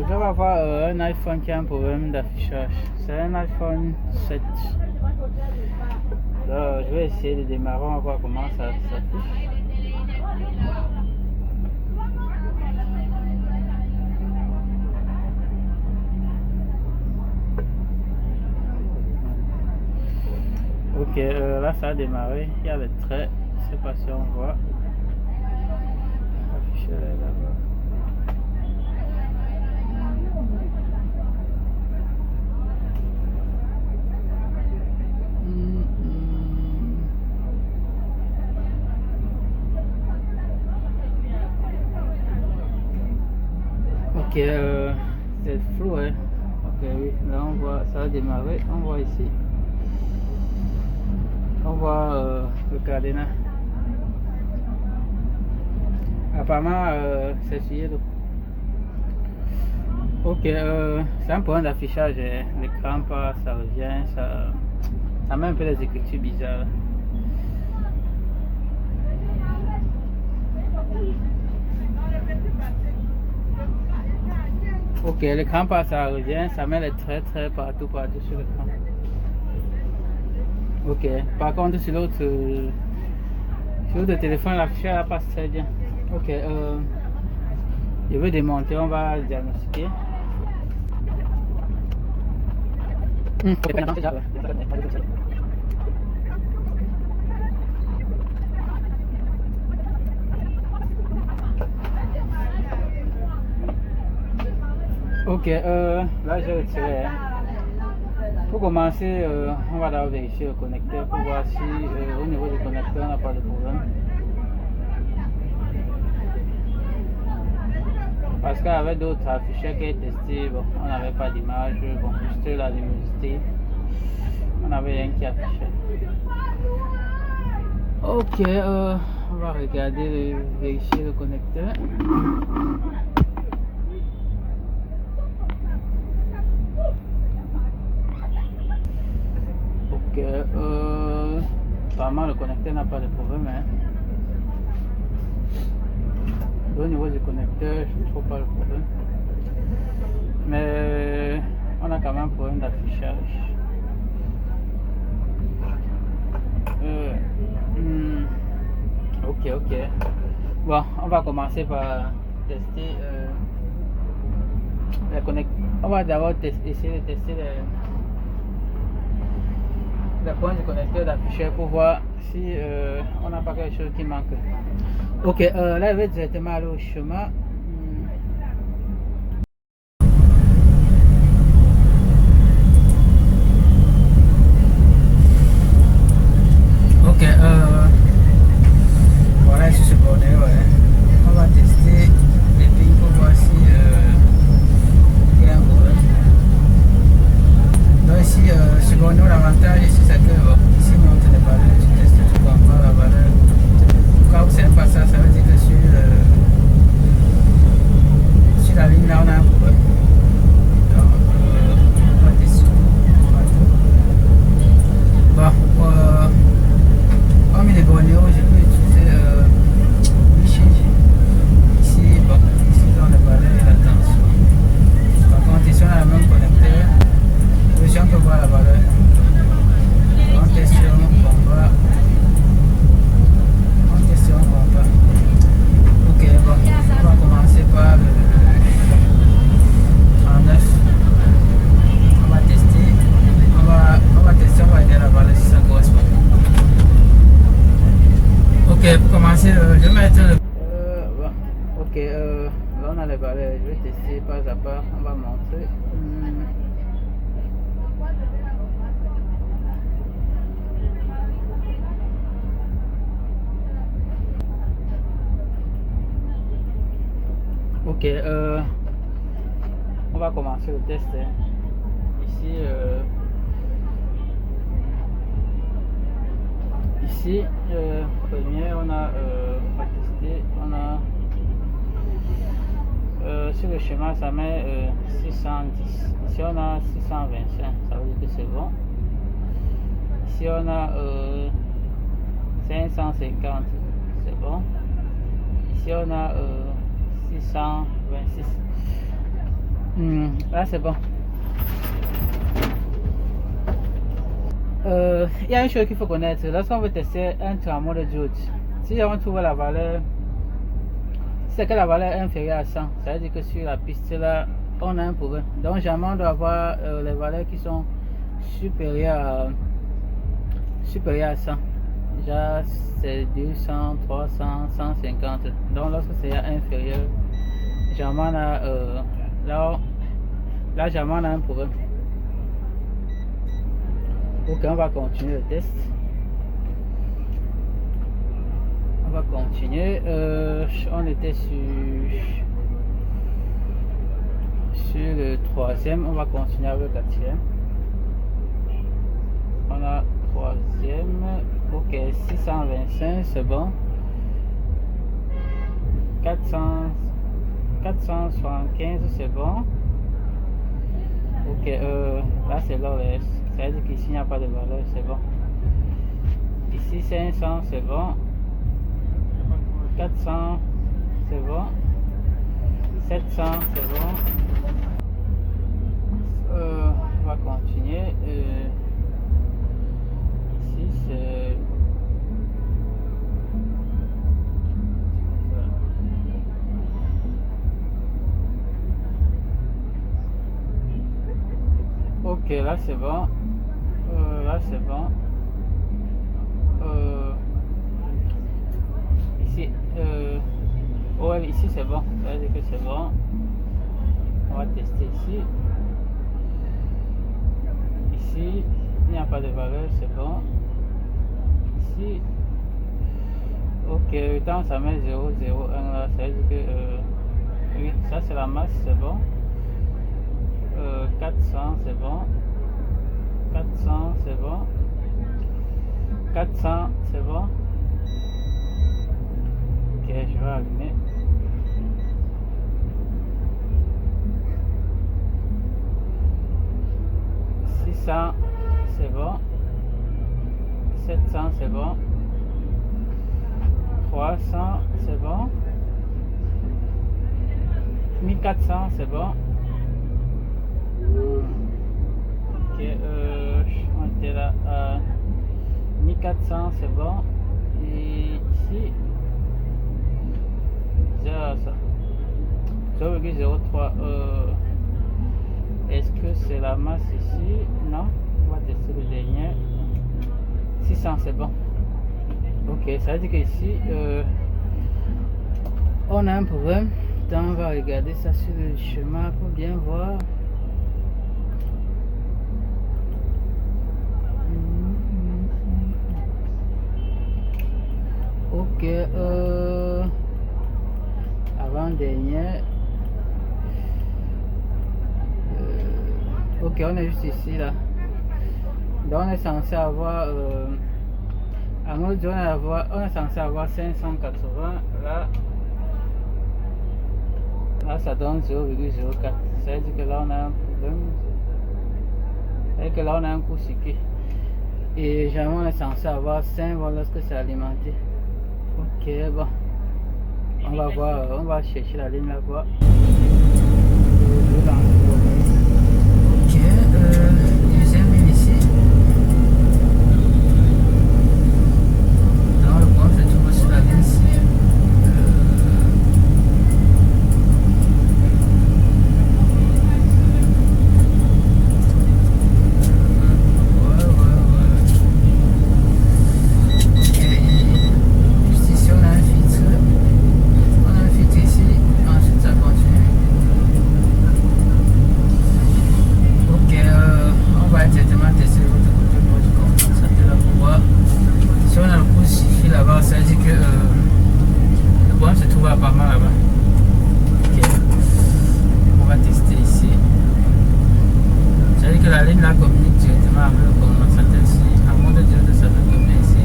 dois avoir un iPhone qui a un problème d'affichage. C'est un iPhone 7. Donc, je vais essayer de démarrer, on va voir comment ça s'affiche. Ok, là ça a démarré. Il y a les traits. Je ne sais pas si on voit. Afficher là-bas. Ok, c'est flou, hein. Ok, oui, là on voit, ça a démarré, on voit ici. On voit le cadenas. Apparemment, c'est sur l'eau. Ok, c'est un point d'affichage. L'écran passe, ça revient, ça met un peu des écritures bizarres. Ok, l'écran passe, ça revient, ça met les traits partout sur l'écran. Ok, par contre sur l'autre téléphone, l'affichage passe très bien. Ok, je vais démonter, on va diagnostiquer. Ok, là j'ai retiré. Pour commencer, on va d'abord vérifier le connecteur pour voir si au niveau du connecteur on n'a pas de problème. Parce qu'avec d'autres afficheurs qui étaient testés, bon, on n'avait pas d'image, bon, juste la luminosité, on n'avait rien qui affichait. Ok, on va regarder, vérifier le connecteur. Ok, apparemment le connecteur n'a pas de problème, hein. Au niveau du connecteur, je ne trouve pas le problème. Mais on a quand même un problème d'affichage. Ok. Bon, on va commencer par tester les connecteurs. On va d'abord essayer de tester les points du connecteur d'affichage pour voir si on n'a pas quelque chose qui manque. Ok, là je vais directement aller au chemin. Ok, voilà, je suis borné, ouais. On va tester les pings pour voir si il y a un problème. Donc ici, sur borné, l'avantage ici c'est que ici on montre les valeurs, tu testes, tu comprends la valeur. Quand vous n'aimez pas ça, ça veut dire que sur la ligne là on a un problème. Donc, on va tester. Bon, comme il est bornéo, je peux utiliser Wi-Fi. Ici, bon, ici on a parlé de la tension. Par contre, ici on a le même connecteur. Ici on peut voir la valeur. On teste sur un combat. Ok, bon, on va commencer par le 39. On va tester. On va tester, on va dire la valeur si ça correspond. Ok, pour commencer, je vais mettre le. Bon, ok, là on a les valeurs. Je vais tester pas à pas. On va montrer. Ok, on va commencer le test. Ici, premier, on va tester, sur le schéma, ça met 610. Ici, on a 625, ça veut dire que c'est bon. Ici, on a 550, c'est bon. Ici, on a 626. Là c'est bon. Il y a une chose qu'il faut connaître. Lorsqu'on veut tester un trameau de diode, si on trouve la valeur, si c'est que la valeur est inférieure à 100, ça veut dire que sur la piste là, on a un problème. Donc jamais on doit avoir les valeurs qui sont supérieures à 100. Déjà c'est 200, 300, 150. Donc lorsque c'est inférieur, jamais on a là jamais on a un problème. Ok, on va continuer le test. On va continuer. On était sur le troisième. On va continuer avec le quatrième. On a troisième. Ok, 625, c'est bon. 475, c'est bon. Ok, là c'est l'OS. Ça veut dire qu'ici il n'y a pas de valeur, c'est bon. Ici 500, c'est bon. 400, c'est bon. 700, c'est bon. On va continuer. Ici c'est... Ok, là c'est bon. Là c'est bon. Ici, ouais, ici c'est bon. Ça veut dire que c'est bon. On va tester ici. Ici, il n'y a pas de valeur, c'est bon. Ici, ok, autant ça met 0, 0, 1 là, ça veut dire que oui, ça c'est la masse, c'est bon. 400, c'est bon. 400, c'est bon. 400, c'est bon. Ok, je vais allumer. C'est bon. 700, c'est bon. 300, c'est bon. 1400, c'est bon. Ok, on était là à 1400, c'est bon. Et ici 0,03. Est-ce que c'est la masse ici? Non. On va tester le dernier. 600, c'est bon. Ok, ça veut dire qu'ici on a un problème. Donc on va regarder ça sur le chemin pour bien voir. Ok, avant-dernier. Ok, on est juste ici là. Donc on est censé avoir à notre on est censé avoir 580. Là ça donne 0,04. Ça veut dire que là on a un problème. Et que là on a un coup circuit. Et jamais on est censé avoir 5 volts lorsque c'est alimenté. Ok, bon. On va voir, on va chercher la ligne là quoi. Ok, deuxième ligne ici. Dans le point, je trouve sur la ligne ici. La ligne là communique directement avec le condensateur ici. À mon de Dieu, ça donne combien ici?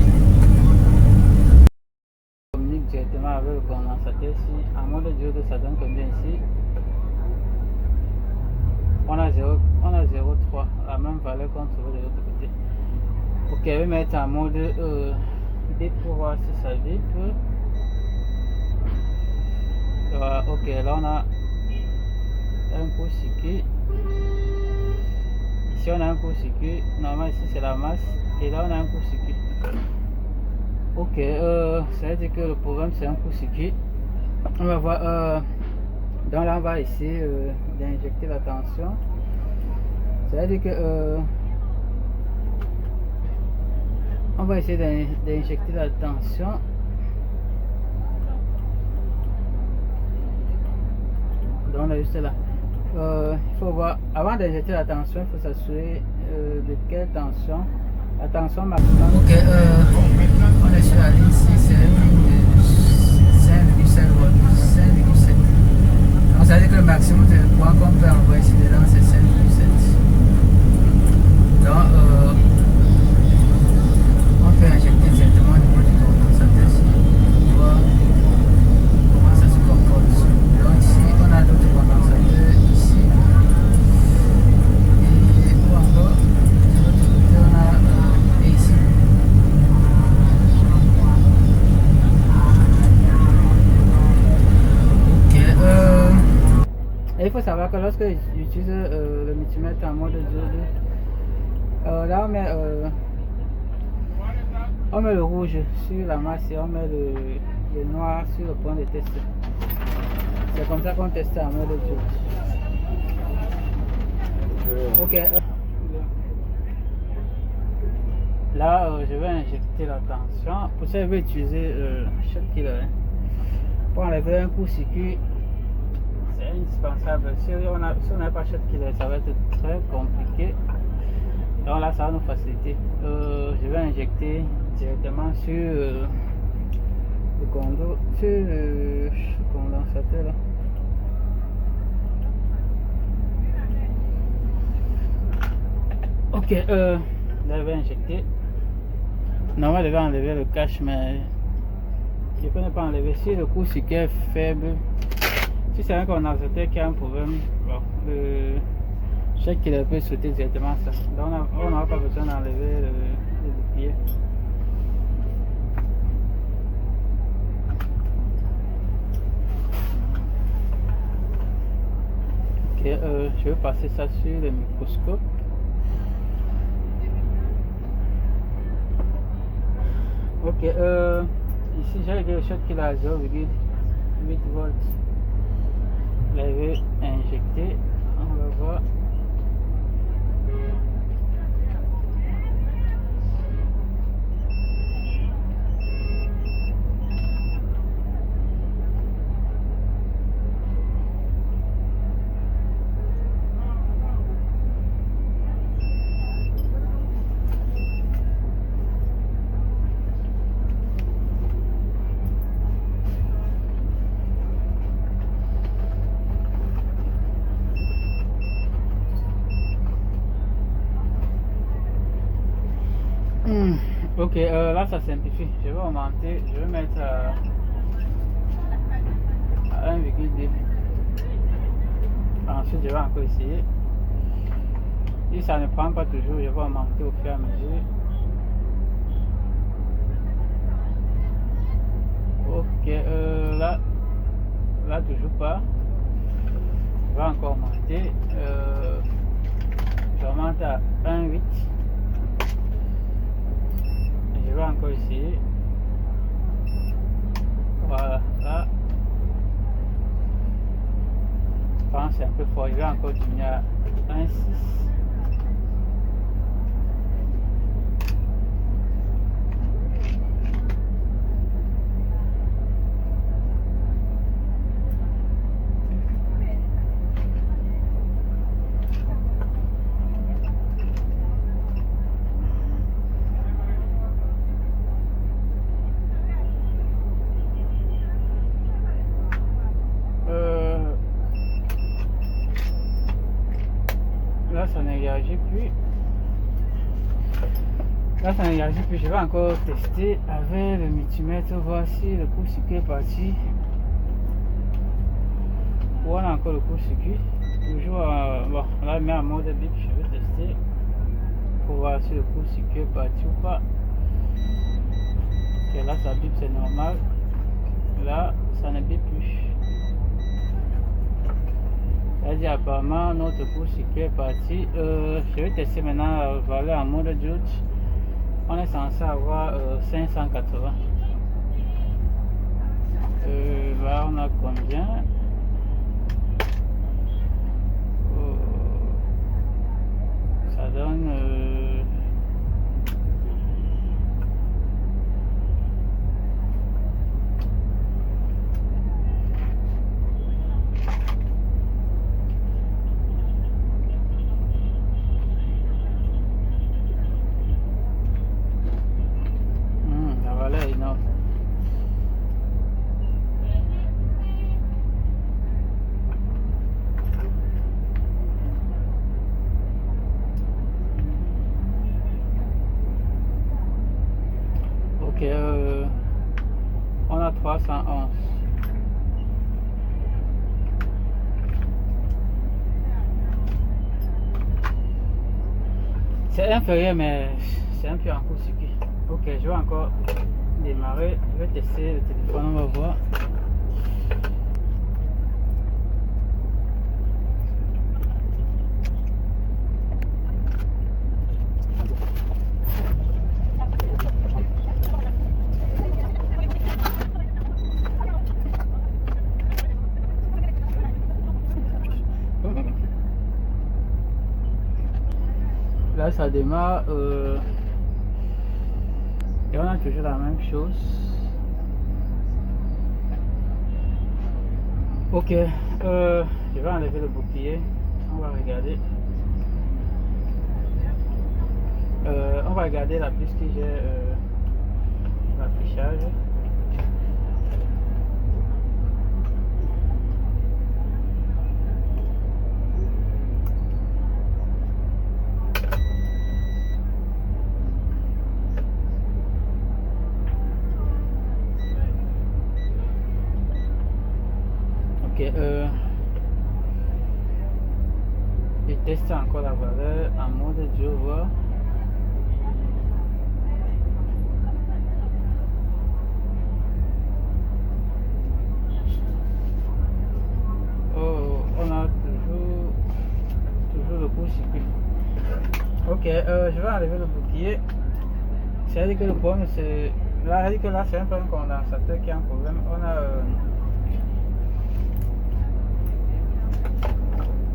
Communique directement avec le condensateur ici. À mon de Dieu, ça donne combien ici? On a 0,3, la même valeur qu'on trouve de l'autre côté. Ok, je vais mettre en mode dip pour voir si ça vibre. Voilà, ok, là on a un court-circuit. Ici on a un court-circuit. Normalement ici c'est la masse. Et là on a un court-circuit. Ok, ça veut dire que le problème c'est un court-circuit. On va voir. Donc là on va essayer d'injecter la tension. Ça veut dire que on va essayer d'injecter la tension. Donc là juste là. Il faut voir, avant d'injecter la tension, il faut s'assurer de quelle tension. La tension maximum. Ok, on est sur la ligne 6, c'est une ligne de 5,7 volts. 5,7. Donc ça veut dire que le maximum de courant qu'on peut envoyer ici dedans c'est 5,7. Donc on peut injecter directement au niveau du condensateur ici pour voir comment ça se comporte. Donc ici on a d'autres condensateurs ici. Et ou encore de l'autre côté on a ici. Et il faut savoir que lorsque j'utilise le multimètre en mode diode, là on met le rouge sur la masse et on met le noir sur le point de test. C'est comme ça qu'on teste en mode diode. Ok. Là, je vais injecter la tension. Pour ça, je vais utiliser shot killer. Pour enlever un court-circuit, c'est indispensable. Si on n'a pas shot killer, ça va être très compliqué. Donc là, ça va nous faciliter. Je vais injecter directement sur le condensateur là. Ok, là je vais injecter. Normalement je vais enlever le cache, mais je peux ne pas enlever. Si le court-circuit est faible, si c'est un condensateur qui a un problème, bon, le chèque qu'il peut sauter directement ça. Donc on n'aura pas besoin d'enlever le bouclier. Ok, je vais passer ça sur le microscope. Ok, ici j'ai le shot qui est à 0,8 volts. Je vais injecter. On va voir. Ok, là ça simplifie. Je vais augmenter, je vais mettre à 1,2. Ensuite, je vais encore essayer. Si ça ne prend pas toujours, je vais augmenter au fur et à mesure. Ok, là toujours pas. Je vais encore augmenter. J'augmente à 1,8. Je vais encore essayer. Voilà, là. Je pense que c'est un peu fort. Je vais encore diminuer à 1,6. Là ça ne réagit plus. Là ça ne réagit plus. Je vais encore tester avec le multimètre, voir si le court-circuit est parti. Voilà encore le court-circuit. Toujours bon, là je mets en mode bip. Je vais tester pour voir si le court-circuit est parti ou pas. Ok, là ça bip, c'est normal. Là ça ne bip plus. Elle dit apparemment notre cours circuit est parti. Je vais tester maintenant la valeur en mode Judge. On est censé avoir 580. Là on a combien? Ça donne la valeur est énorme. Ok, on a 311. C'est inférieur, mais c'est un peu en court-circuit. Ok, je vais encore démarrer. Je vais tester le téléphone, on va voir. Là, ça démarre et on a toujours la même chose. Ok, je vais enlever le bouclier. On va regarder. On va regarder la puce que j'ai l'affichage. Ok, je teste encore la valeur en mode Java. Oh, on a toujours le court-circuit. Ok, je vais enlever le bouclier. C'est-à-dire que le problème c'est là, c'est un peu un condensateur qui a un problème. On a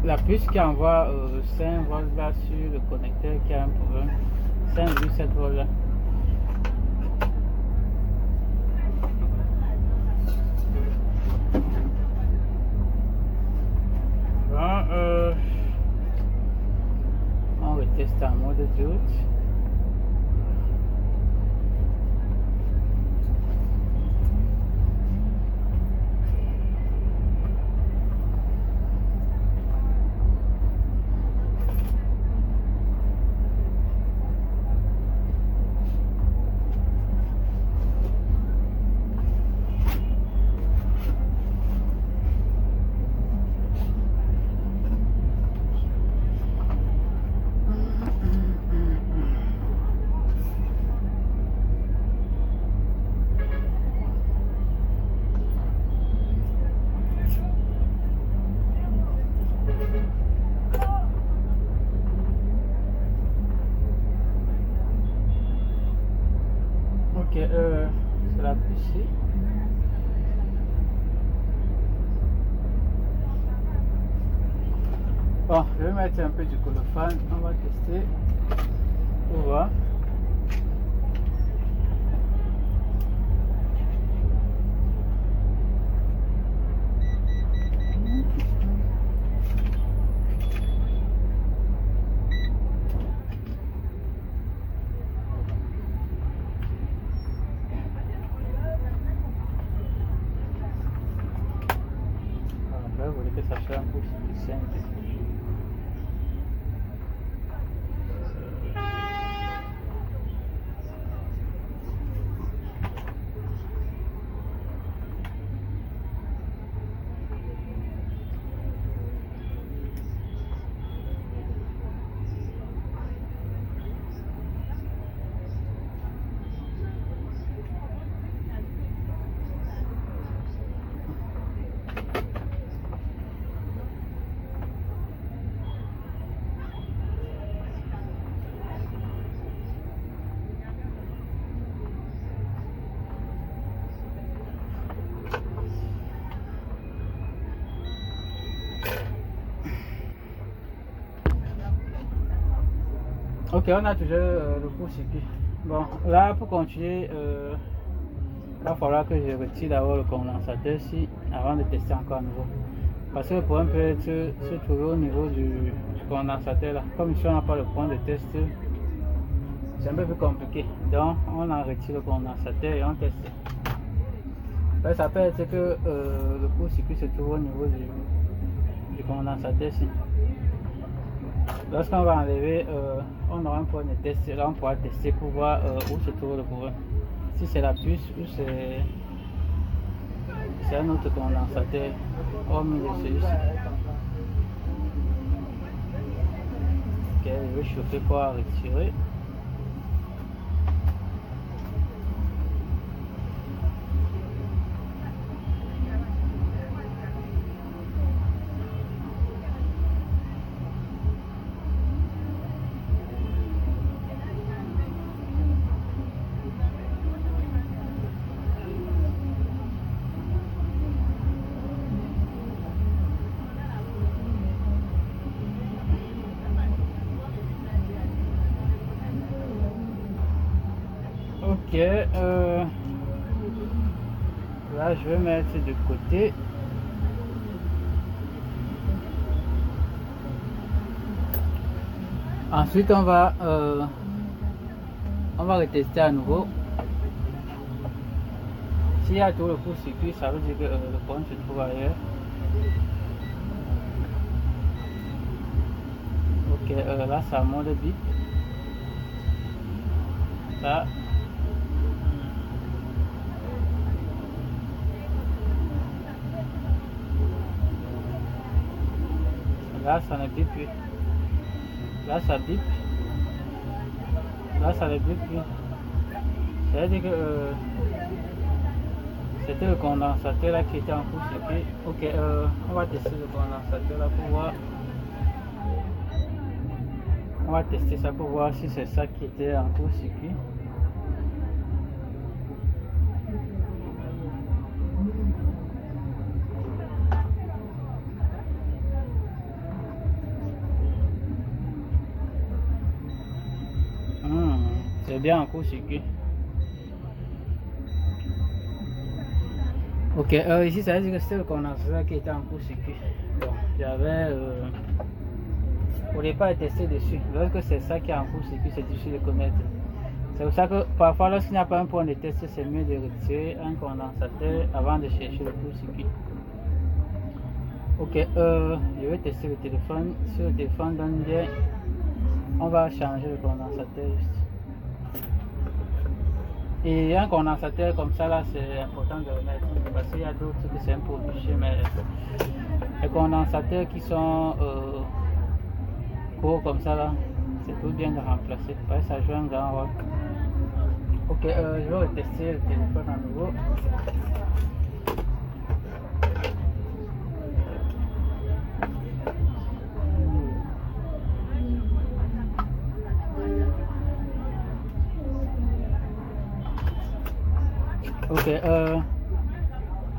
la puce qui envoie 5 volts là sur le connecteur qui a un problème. 5,7 volts là. Bon, on reteste en mode doute. Ok, c'est la puce. Bon, je vais mettre un peu du colophane, on va tester pour voir. Après, vous voulez que ça soit un peu plus simple. Ok, on a toujours le court-circuit. Bon, là pour continuer, il va falloir que je retire d'abord le condensateur ici avant de tester encore à nouveau. Parce que le problème peut se trouver au niveau du condensateur là. Comme ici on n'a pas le point de test, c'est un peu plus compliqué. Donc on en retire le condensateur et on teste. Ça peut être que le court-circuit se trouve au niveau du condensateur ici. Lorsqu'on va enlever, on aura un point de test. Là on pourra tester pour voir où se trouve le problème. Si c'est la puce ou c'est un autre condensateur hormis de celui-ci. Ok, je vais chauffer pour retirer. Ok, là je vais mettre de côté. Ensuite on va retester à nouveau. S'il y a tout le court-circuit, ça veut dire que le problème se trouve ailleurs. Ok, là ça monte le bip. Là. Là ça ne bip plus. Là ça bip. Là ça ne bip plus. Ça veut dire que c'était le condensateur là qui était en court-circuit. Ok, on va tester le condensateur là pour voir. On va tester ça pour voir si c'est ça qui était en court-circuit. C'est bien en court-circuit. Ok, ici ça veut dire que c'était le condensateur qui était en court-circuit. Bon, j'avais au départ testé dessus. Lorsque c'est ça qui est en court-circuit, c'est difficile de connaître. C'est pour ça que parfois lorsqu'il n'y a pas un point de test, c'est mieux de retirer un condensateur avant de chercher le court-circuit. Ok, je vais tester le téléphone. Si le téléphone donne bien, on va changer le condensateur juste. Et un condensateur comme ça là, c'est important de le mettre parce qu'il y a d'autres que c'est un peu obligé, mais les condensateurs qui sont courts comme ça là, c'est tout bien de remplacer parce que ça joue un grand rôle. Ok, je vais retester le téléphone à nouveau. Ok,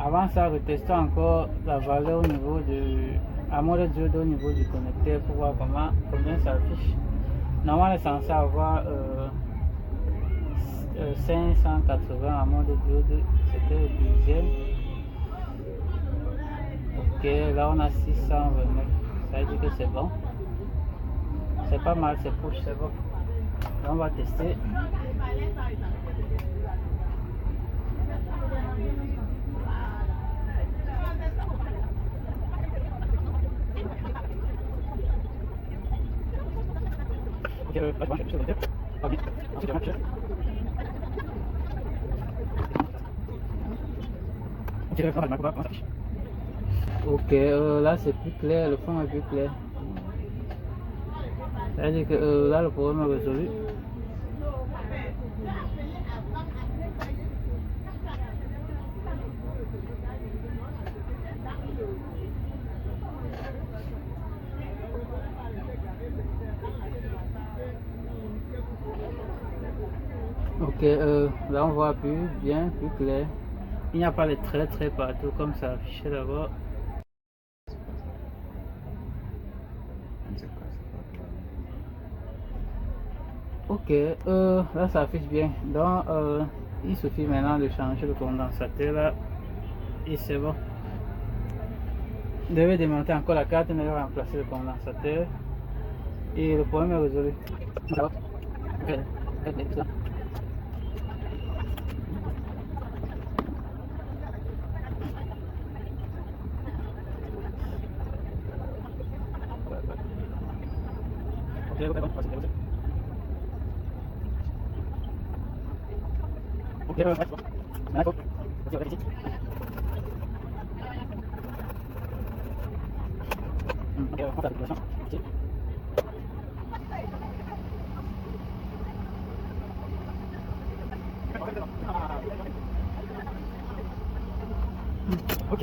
avant ça, retestons encore la valeur au niveau à mode diode au niveau du connecteur pour voir combien ça affiche. Normalement, elle est censée avoir 580 à mode diode, c'était le deuxième. Ok, là on a 629, ça veut dire que c'est bon. C'est pas mal, c'est push, c'est bon. Là, on va tester. Ok, là c'est plus clair, le fond est plus clair. Ça veut dire que là le problème est résolu. Ok, là on voit plus bien, plus clair. Il n'y a pas les traits partout comme ça affiché d'abord. Ok, là ça affiche bien. Donc, il suffit maintenant de changer le condensateur là. Et c'est bon. Vous devez démonter encore la carte, vous devez remplacer le condensateur. Et le problème est résolu. Ok. Ok.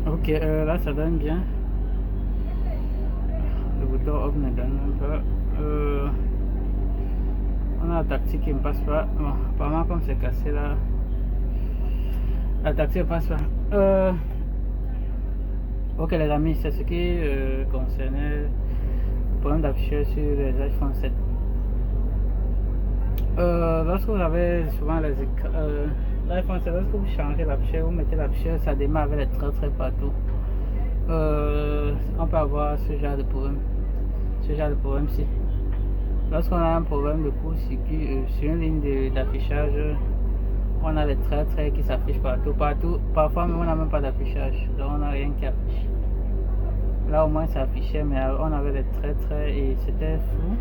Ok, là ça donne bien. Le bouton off ne donne même pas. On a la tactique qui ne passe pas. Bon, apparemment comme c'est cassé là, la tactique ne passe pas. Ok les amis, c'est ce qui concernait le problème d'affichage sur les iPhone 7. Lorsque vous avez souvent les écrans, l'iPhone 7, lorsque vous changez l'afficheur, vous mettez l'afficheur, ça démarre avec les traits partout. On peut avoir ce genre de problème. Si lorsqu'on a un problème de court-circuit sur une ligne d'affichage, on a les traits qui s'affichent partout. Parfois même on n'a même pas d'affichage, donc on n'a rien qui affiche. Là au moins ça affichait, mais on avait les traits et c'était fou.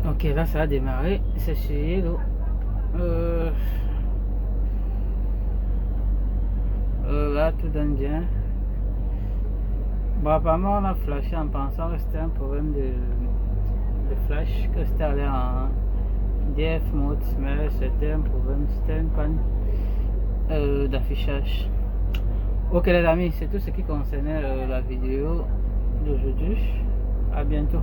Ok, là ça a démarré, c'est essuyé l'eau. Là tout donne bien. Bon, apparemment on a flashé en pensant que c'était un problème de flash, que c'était allé en DF mode, mais c'était un problème, c'était une panne d'affichage. Ok les amis, c'est tout ce qui concernait la vidéo d'aujourd'hui. À bientôt.